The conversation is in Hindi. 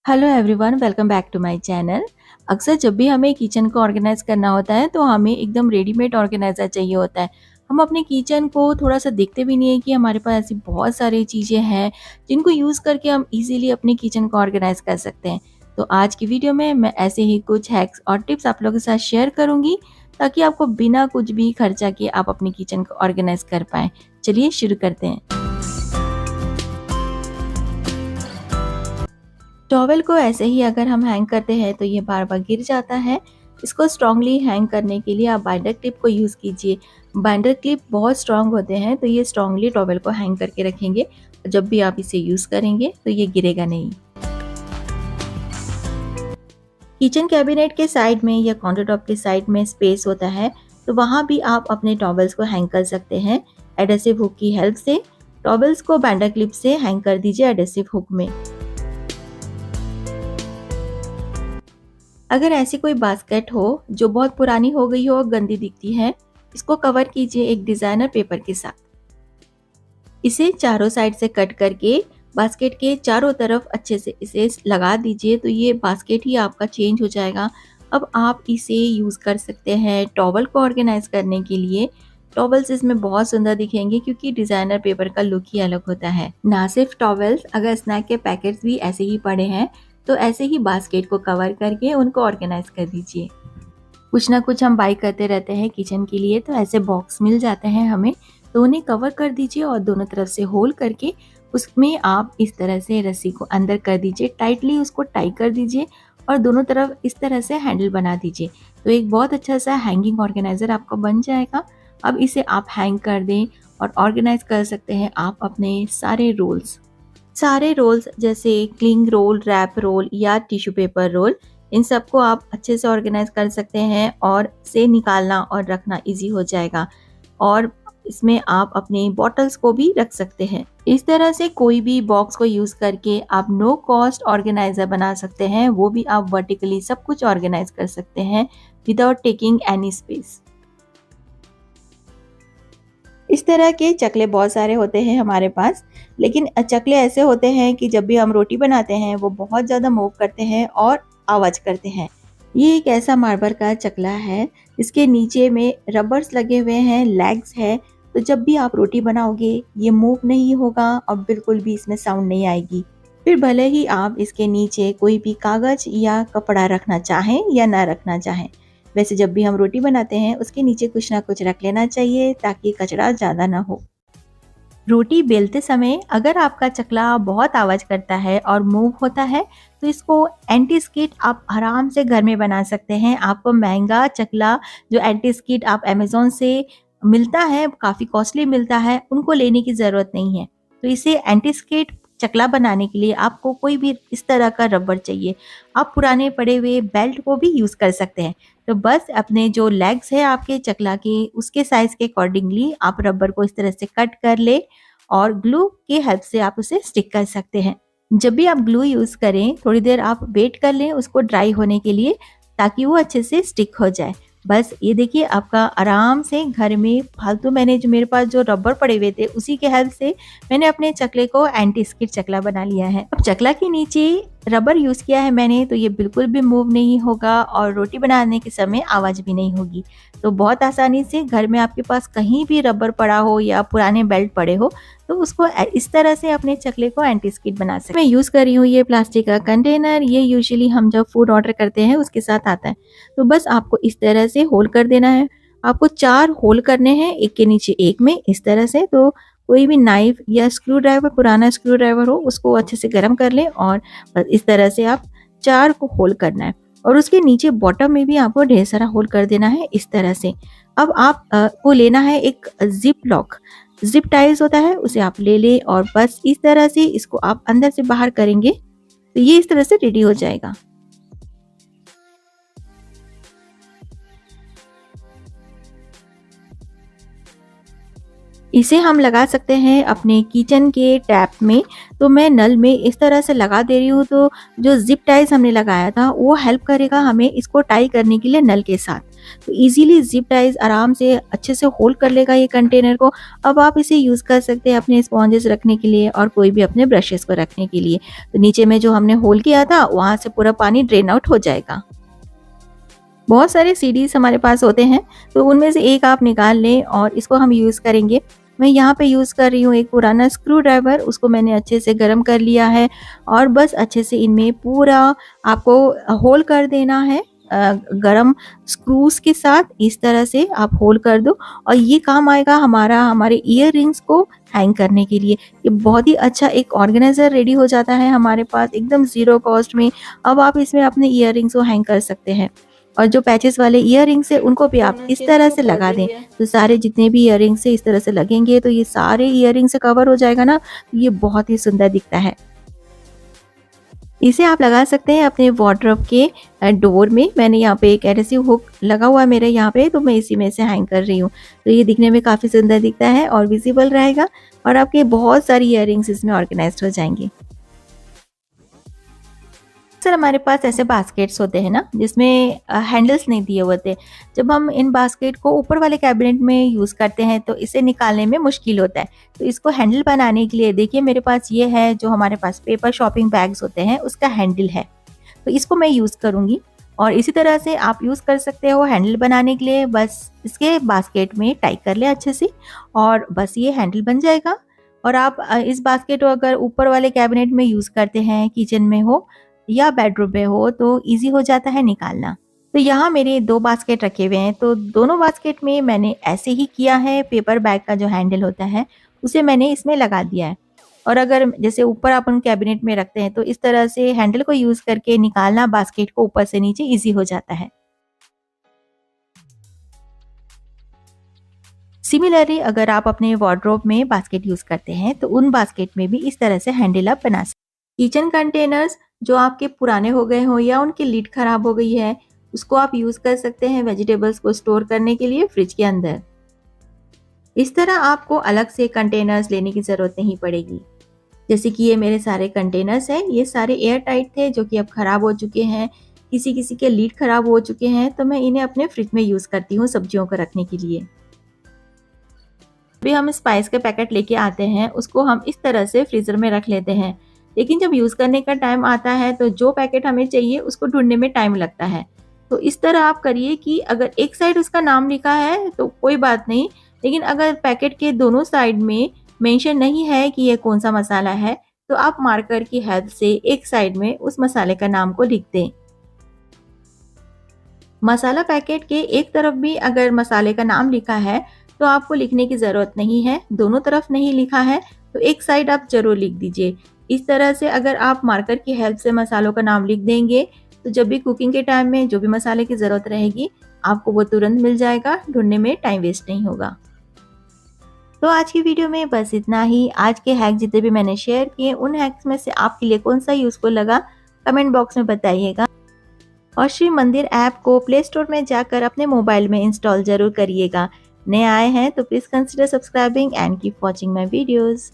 Hello everyone, welcome back to my channel. अक्सर जब भी हमें किचन को ऑर्गेनाइज करना होता है तो हमें एकदम रेडीमेड ऑर्गेनाइजर चाहिए होता है। हम अपने किचन को थोड़ा सा देखते भी नहीं है कि हमारे पास ऐसी बहुत सारी चीज़ें हैं जिनको यूज़ करके हम इजीली अपने किचन को ऑर्गेनाइज कर सकते हैं। तो आज की वीडियो में मैं ऐसे ही कुछ हैक्स और टिप्स आप लोगों के साथ शेयर करूंगी ताकि आपको बिना कुछ भी खर्चा किए आप अपनी किचन को ऑर्गेनाइज कर पाएँ। चलिए शुरू करते हैं। टॉवेल को ऐसे ही अगर हम हैंग करते हैं तो ये बार बार गिर जाता है। इसको स्ट्रांगली हैंग करने के लिए आप बाइंडर क्लिप को यूज़ कीजिए। बाइंडर क्लिप बहुत स्ट्रांग होते हैं तो ये स्ट्रांगली टॉवेल को हैंग करके रखेंगे। जब भी आप इसे यूज़ करेंगे तो ये गिरेगा नहीं। किचन कैबिनेट के साइड में या काउंटर टॉप के साइड में स्पेस होता है तो वहाँ भी आप अपने टॉवेल्स को हैंग कर सकते हैं एडेसिव हुक की हेल्प से। टॉवेल्स को बाइंडर क्लिप से हैंग कर दीजिए एडेसिव हुक में। अगर ऐसी कोई बास्केट हो जो बहुत पुरानी हो गई हो और गंदी दिखती है, इसको कवर कीजिए एक डिजाइनर पेपर के साथ। इसे चारों साइड से कट करके बास्केट के चारों तरफ अच्छे से इसे लगा दीजिए तो ये बास्केट ही आपका चेंज हो जाएगा। अब आप इसे यूज़ कर सकते हैं टॉवल को ऑर्गेनाइज करने के लिए। टॉवल्स इसमें बहुत सुंदर दिखेंगे क्योंकि डिजाइनर पेपर का लुक ही अलग होता है। ना सिर्फ टॉवल्स, अगर स्नैक के पैकेट्स भी ऐसे ही पड़े हैं तो ऐसे ही बास्केट को कवर करके उनको ऑर्गेनाइज कर दीजिए। कुछ ना कुछ हम बाई करते रहते हैं किचन के लिए तो ऐसे बॉक्स मिल जाते हैं हमें, तो उन्हें कवर कर दीजिए और दोनों तरफ से होल करके उसमें आप इस तरह से रस्सी को अंदर कर दीजिए, टाइटली उसको टाई कर दीजिए और दोनों तरफ इस तरह से हैंडल बना दीजिए। तो एक बहुत अच्छा सा हैंगिंग ऑर्गेनाइजर आपको बन जाएगा। अब इसे आप हैंग कर दें और ऑर्गेनाइज कर सकते हैं आप अपने सारे रोल्स जैसे क्लिंग रोल, रैप रोल या टिश्यू पेपर रोल, इन सबको आप अच्छे से ऑर्गेनाइज कर सकते हैं और से निकालना और रखना इजी हो जाएगा। और इसमें आप अपने बॉटल्स को भी रख सकते हैं। इस तरह से कोई भी बॉक्स को यूज करके आप नो कॉस्ट ऑर्गेनाइजर बना सकते हैं, वो भी आप वर्टिकली सब कुछ ऑर्गेनाइज कर सकते हैं विदाउट टेकिंग एनी स्पेस। इस तरह के चकले बहुत सारे होते हैं हमारे पास, लेकिन चकले ऐसे होते हैं कि जब भी हम रोटी बनाते हैं वो बहुत ज़्यादा मूव करते हैं और आवाज़ करते हैं। ये एक ऐसा मार्बल का चकला है जिसके नीचे में रबर्स लगे हुए हैं, लेग्स है, तो जब भी आप रोटी बनाओगे ये मूव नहीं होगा और बिल्कुल भी इसमें साउंड नहीं आएगी। फिर भले ही आप इसके नीचे कोई भी कागज या कपड़ा रखना चाहें या ना रखना चाहें। वैसे जब भी हम रोटी बनाते हैं उसके नीचे कुछ ना कुछ रख लेना चाहिए ताकि कचरा ज़्यादा ना हो। रोटी बेलते समय अगर आपका चकला बहुत आवाज़ करता है और मूव होता है तो इसको एंटी स्किड आप आराम से घर में बना सकते हैं। आपको महंगा चकला जो एंटी स्किड आप अमेज़न से मिलता है, काफ़ी कॉस्टली मिलता है, उनको लेने की ज़रूरत नहीं है। तो इसे एंटी स्किड चकला बनाने के लिए आपको कोई भी इस तरह का रबर चाहिए। आप पुराने पड़े हुए बेल्ट को भी यूज़ कर सकते हैं। तो बस अपने जो लेग्स है आपके चकला के उसके साइज़ के अकॉर्डिंगली आप रबर को इस तरह से कट कर ले और ग्लू की हेल्प से आप उसे स्टिक कर सकते हैं। जब भी आप ग्लू यूज़ करें थोड़ी देर आप वेट कर लें उसको ड्राई होने के लिए ताकि वो अच्छे से स्टिक हो जाए। बस ये देखिए आपका आराम से घर में फालतू मैंने जो मेरे पास जो रबर पड़े हुए थे उसी के हेल्प से मैंने अपने चकले को एंटी स्किड चकला बना लिया है। अब चकला के नीचे रबर यूज़ किया है मैंने तो ये बिल्कुल भी मूव नहीं होगा और रोटी बनाने के समय आवाज़ भी नहीं होगी। तो बहुत आसानी से घर में आपके पास कहीं भी रबर पड़ा हो या पुराने बेल्ट पड़े हो तो उसको इस तरह से अपने चकले को एंटी स्किड बना सकते हैं। मैं यूज़ कर रही हूँ ये प्लास्टिक का कंटेनर, ये यूजुअली हम जब फूड ऑर्डर करते हैं उसके साथ आता है। तो बस आपको इस तरह से होल कर देना है। आपको 4 होल करने हैं एक के नीचे एक में इस तरह से। तो कोई भी नाइफ या स्क्रू ड्राइवर, पुराना स्क्रू ड्राइवर हो उसको अच्छे से गर्म कर लें और बस इस तरह से आप 4 को होल करना है और उसके नीचे बॉटम में भी आपको ढेर सारा होल कर देना है इस तरह से। अब आप को लेना है एक जिप लॉक, जिप टाइज होता है उसे आप ले लें और बस इस तरह से इसको आप अंदर से बाहर करेंगे तो ये इस तरह से रेडी हो जाएगा। इसे हम लगा सकते हैं अपने किचन के टैप में। तो मैं नल में इस तरह से लगा दे रही हूँ, तो जो जिप टाइज हमने लगाया था वो हेल्प करेगा हमें इसको टाई करने के लिए नल के साथ। तो इजीली जिप टाइज आराम से अच्छे से होल्ड कर लेगा ये कंटेनर को। अब आप इसे यूज़ कर सकते हैं अपने स्पॉन्जेस रखने के लिए और कोई भी अपने ब्रशेस को रखने के लिए। तो नीचे में जो हमने होल किया था वहाँ से पूरा पानी ड्रेन आउट हो जाएगा। बहुत सारे सीडीज हमारे पास होते हैं, तो उनमें से एक आप निकाल लें और इसको हम यूज़ करेंगे। मैं यहाँ पे यूज़ कर रही हूँ एक पुराना स्क्रू ड्राइवर, उसको मैंने अच्छे से गर्म कर लिया है और बस अच्छे से इनमें पूरा आपको होल कर देना है। गरम स्क्रूज के साथ इस तरह से आप होल कर दो और ये काम आएगा हमारे ईयर रिंग्स को हैंग करने के लिए। ये बहुत ही अच्छा एक ऑर्गेनाइजर रेडी हो जाता है हमारे पास एकदम ज़ीरो कॉस्ट में। अब आप इसमें अपने ईयर रिंग्स को हैंग कर सकते हैं और जो पैचेस वाले इयर रिंग्स है उनको भी आप इस तरह से लगा दें। तो सारे जितने भी इयर रिंग्स है इस तरह से लगेंगे तो ये सारे इयर रिंग से कवर हो जाएगा ना, तो ये बहुत ही सुंदर दिखता है। इसे आप लगा सकते हैं अपने वार्डरोब के डोर में। मैंने यहाँ पे एक एडहेसिव हुक लगा हुआ है मेरे यहाँ पे, तो मैं इसी में से हैंग कर रही हूँ। तो ये दिखने में काफ़ी सुंदर दिखता है और विजिबल रहेगा और आपके बहुत सारी इयर रिंग्स इसमें ऑर्गेनाइज्ड हो जाएंगी। अक्सर हमारे पास ऐसे बास्केट्स होते हैं ना जिसमें हैंडल्स नहीं दिए होते। जब हम इन बास्केट को ऊपर वाले कैबिनेट में यूज़ करते हैं तो इसे निकालने में मुश्किल होता है। तो इसको हैंडल बनाने के लिए देखिए मेरे पास ये है, जो हमारे पास पेपर शॉपिंग बैग्स होते हैं उसका हैंडल है। तो इसको मैं यूज़ करूँगी और इसी तरह से आप यूज़ कर सकते हो हैंडल बनाने के लिए। बस इसके बास्केट में टाई कर ले अच्छे से और बस ये हैंडल बन जाएगा। और आप इस बास्केट को अगर ऊपर वाले कैबिनेट में यूज़ करते हैं, किचन में हो या बेडरूम में हो, तो इजी हो जाता है निकालना। तो यहाँ मेरे 2 बास्केट रखे हुए हैं, तो दोनों बास्केट में मैंने ऐसे ही किया है। पेपर बैग का जो हैंडल होता है उसे मैंने इसमें लगा दिया है और अगर जैसे ऊपर अपन कैबिनेट में रखते हैं तो इस तरह से हैंडल को यूज़ करके निकालना बास्केट को ऊपर से नीचे ईजी हो जाता है। सिमिलरली अगर आप अपने वार्डरोब में बास्केट यूज़ करते हैं तो उन बास्केट में भी इस तरह से हैंडल आप बना सकते हैं। किचन कंटेनर्स जो आपके पुराने हो गए हों या उनकी लिड खराब हो गई है, उसको आप यूज़ कर सकते हैं वेजिटेबल्स को स्टोर करने के लिए फ्रिज के अंदर। इस तरह आपको अलग से कंटेनर्स लेने की ज़रूरत नहीं पड़ेगी। जैसे कि ये मेरे सारे कंटेनर्स हैं, ये सारे एयर टाइट थे जो कि अब ख़राब हो चुके हैं। किसी किसी के लिड खराब हो चुके हैं, तो मैं इन्हें अपने फ्रिज में यूज़ करती हूँ सब्जियों को रखने के लिए। भी हम स्पाइस के पैकेट लेके आते हैं उसको हम इस तरह से फ्रीज़र में रख लेते हैं, लेकिन जब यूज़ करने का टाइम आता है तो जो पैकेट हमें चाहिए उसको ढूंढने में टाइम लगता है। तो इस तरह आप करिए कि अगर एक साइड उसका नाम लिखा है तो कोई बात नहीं, लेकिन अगर पैकेट के दोनों साइड में मेंशन नहीं है कि ये कौन सा मसाला है, तो आप मार्कर की हेल्प से एक साइड में उस मसाले का नाम को लिख दें। मसाला पैकेट के एक तरफ भी अगर मसाले का नाम लिखा है तो आपको लिखने की ज़रूरत नहीं है, दोनों तरफ नहीं लिखा है तो एक साइड आप ज़रूर लिख दीजिए। इस तरह से अगर आप मार्कर की हेल्प से मसालों का नाम लिख देंगे तो जब भी कुकिंग के टाइम में जो भी मसाले की ज़रूरत रहेगी आपको वो तुरंत मिल जाएगा, ढूंढने में टाइम वेस्ट नहीं होगा। तो आज की वीडियो में बस इतना ही। आज के हैक जितने भी मैंने शेयर किए उन हैक्स में से आपके लिए कौन सा यूज़फुल लगा कमेंट बॉक्स में बताइएगा। और श्री मंदिर ऐप को प्ले स्टोर में जाकर अपने मोबाइल में इंस्टॉल जरूर करिएगा। नए आए हैं तो please consider subscribing and keep watching my videos.